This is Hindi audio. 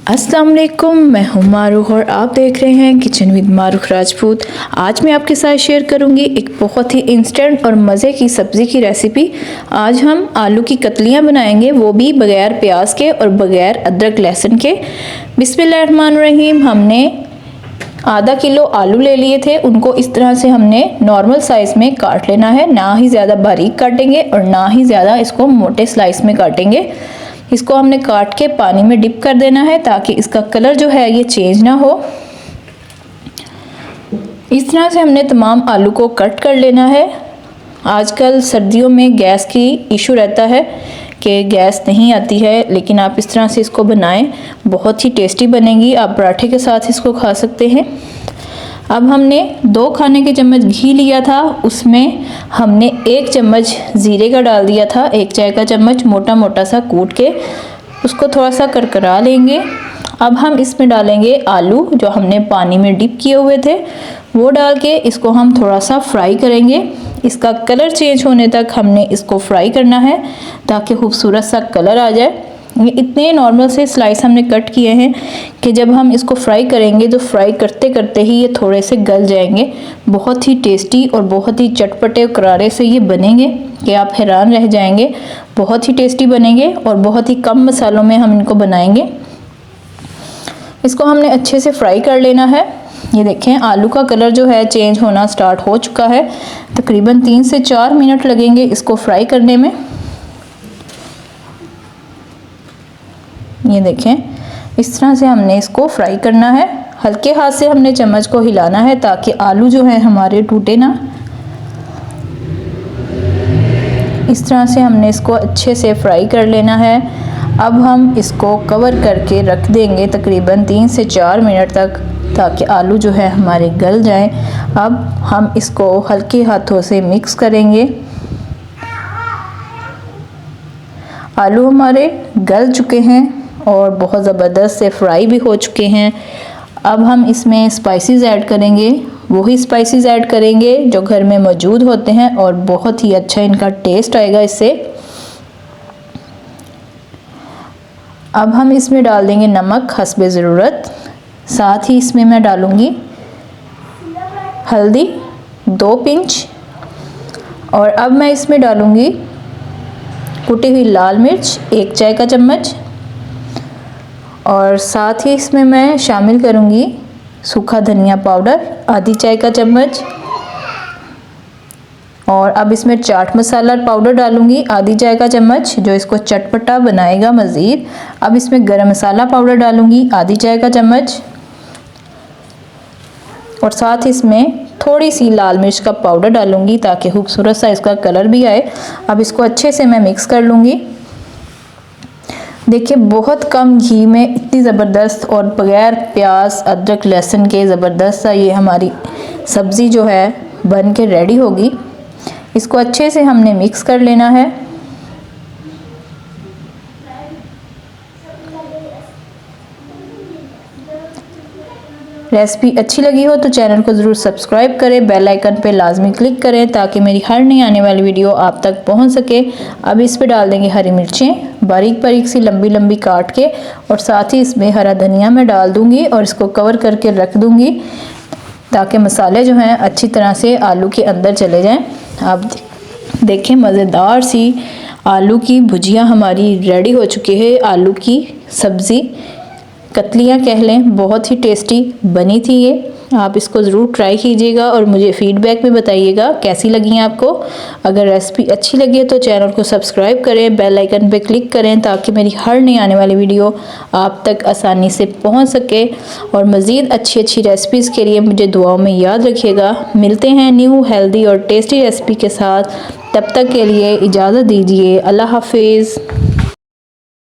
अस्सलाम वालेकुम, मैं हूं मारूख और आप देख रहे हैं किचन विद मारूख राजपूत। आज मैं आपके साथ शेयर करूंगी एक बहुत ही इंस्टेंट और मज़े की सब्ज़ी की रेसिपी। आज हम आलू की कतलियां बनाएंगे, वो भी बगैर प्याज के और बगैर अदरक लहसुन के। बिस्मिल्लाहिर्रहमानिर्रहीम। हमने आधा किलो आलू ले लिए थे, उनको इस तरह से हमने नॉर्मल साइज़ में काट लेना है। ना ही ज़्यादा बारीक काटेंगे और ना ही ज़्यादा इसको मोटे स्लाइस में काटेंगे। इसको हमने काट के पानी में डिप कर देना है ताकि इसका कलर जो है ये चेंज ना हो। इस तरह से हमने तमाम आलू को कट कर लेना है। आजकल सर्दियों में गैस की इशू रहता है कि गैस नहीं आती है, लेकिन आप इस तरह से इसको बनाएं, बहुत ही टेस्टी बनेगी। आप पराठे के साथ इसको खा सकते हैं। अब हमने 2 खाने के चम्मच घी लिया था, उसमें हमने 1 चम्मच ज़ीरे का डाल दिया था, 1 चाय का चम्मच मोटा मोटा सा कूट के उसको थोड़ा सा करकरा लेंगे। अब हम इसमें डालेंगे आलू जो हमने पानी में डिप किए हुए थे, वो डाल के इसको हम थोड़ा सा फ्राई करेंगे। इसका कलर चेंज होने तक हमने इसको फ्राई करना है ताकि खूबसूरत सा कलर आ जाए। ये इतने नॉर्मल से स्लाइस हमने कट किए हैं कि जब हम इसको फ्राई करेंगे तो फ्राई करते करते ही ये थोड़े से गल जाएंगे। बहुत ही टेस्टी और बहुत ही चटपटे और करारे से ये बनेंगे कि आप हैरान रह जाएंगे। बहुत ही टेस्टी बनेंगे और बहुत ही कम मसालों में हम इनको बनाएंगे। इसको हमने अच्छे से फ्राई कर लेना है। ये देखें, आलू का कलर जो है चेंज होना स्टार्ट हो चुका है। तकरीबन 3 से 4 मिनट लगेंगे इसको फ्राई करने में। ये देखें, इस तरह से हमने इसको फ्राई करना है। हल्के हाथ से हमने चम्मच को हिलाना है ताकि आलू जो है हमारे टूटे ना। इस तरह से हमने इसको अच्छे से फ्राई कर लेना है। अब हम इसको कवर करके रख देंगे तकरीबन 3 से 4 मिनट तक ताकि आलू जो है हमारे गल जाएं। अब हम इसको हल्के हाथों से मिक्स करेंगे। आलू हमारे गल चुके हैं और बहुत ज़बरदस्त से फ्राई भी हो चुके हैं। अब हम इसमें स्पाइसेस ऐड करेंगे, वही स्पाइसेस ऐड करेंगे जो घर में मौजूद होते हैं और बहुत ही अच्छा इनका टेस्ट आएगा इससे। अब हम इसमें डाल देंगे नमक हस्बे ज़रूरत। साथ ही इसमें मैं डालूँगी हल्दी 2 पिंच और अब मैं इसमें डालूँगी कुटी हुई लाल मिर्च 1 चाय का चम्मच और साथ ही इसमें मैं शामिल करूँगी सूखा धनिया पाउडर आधी चाय का चम्मच। और अब इसमें चाट मसाला पाउडर डालूँगी आधी चाय का चम्मच जो इसको चटपटा बनाएगा मज़ीद। अब इसमें गरम मसाला पाउडर डालूँगी आधी चाय का चम्मच और साथ ही इसमें थोड़ी सी लाल मिर्च का पाउडर डालूँगी ताकि खूबसूरत सा इसका कलर भी आए। अब इसको अच्छे से मैं मिक्स कर लूँगी। देखिए, बहुत कम घी में इतनी ज़बरदस्त और बग़ैर प्याज अदरक लहसुन के ज़बरदस्त सा ये हमारी सब्ज़ी जो है बन के रेडी होगी। इसको अच्छे से हमने मिक्स कर लेना है। रेसिपी अच्छी लगी हो तो चैनल को ज़रूर सब्सक्राइब करें, बेल आइकन पे लाजमी क्लिक करें ताकि मेरी हर नई आने वाली वीडियो आप तक पहुंच सके। अब इस पे डाल देंगे हरी मिर्चें बारीक बारीक सी लंबी लंबी काट के और साथ ही इसमें हरा धनिया मैं डाल दूंगी और इसको कवर करके रख दूंगी ताकि मसाले जो हैं अच्छी तरह से आलू के अंदर चले जाएँ। आप देखें, मज़ेदार सी आलू की भुजिया हमारी रेडी हो चुकी है। आलू की सब्ज़ी कतलियाँ कह लें, बहुत ही टेस्टी बनी थी ये। आप इसको ज़रूर ट्राई कीजिएगा और मुझे फ़ीडबैक में बताइएगा कैसी लगी आपको। अगर रेसिपी अच्छी लगी है तो चैनल को सब्सक्राइब करें, बेल आइकन पे क्लिक करें ताकि मेरी हर नई आने वाली वीडियो आप तक आसानी से पहुंच सके। और मज़ीद अच्छी अच्छी रेसिपीज़ के लिए मुझे दुआओं में याद रखिएगा। मिलते हैं न्यू हेल्दी और टेस्टी रेसिपी के साथ। तब तक के लिए इजाज़त दीजिए। अल्लाह हाफिज़।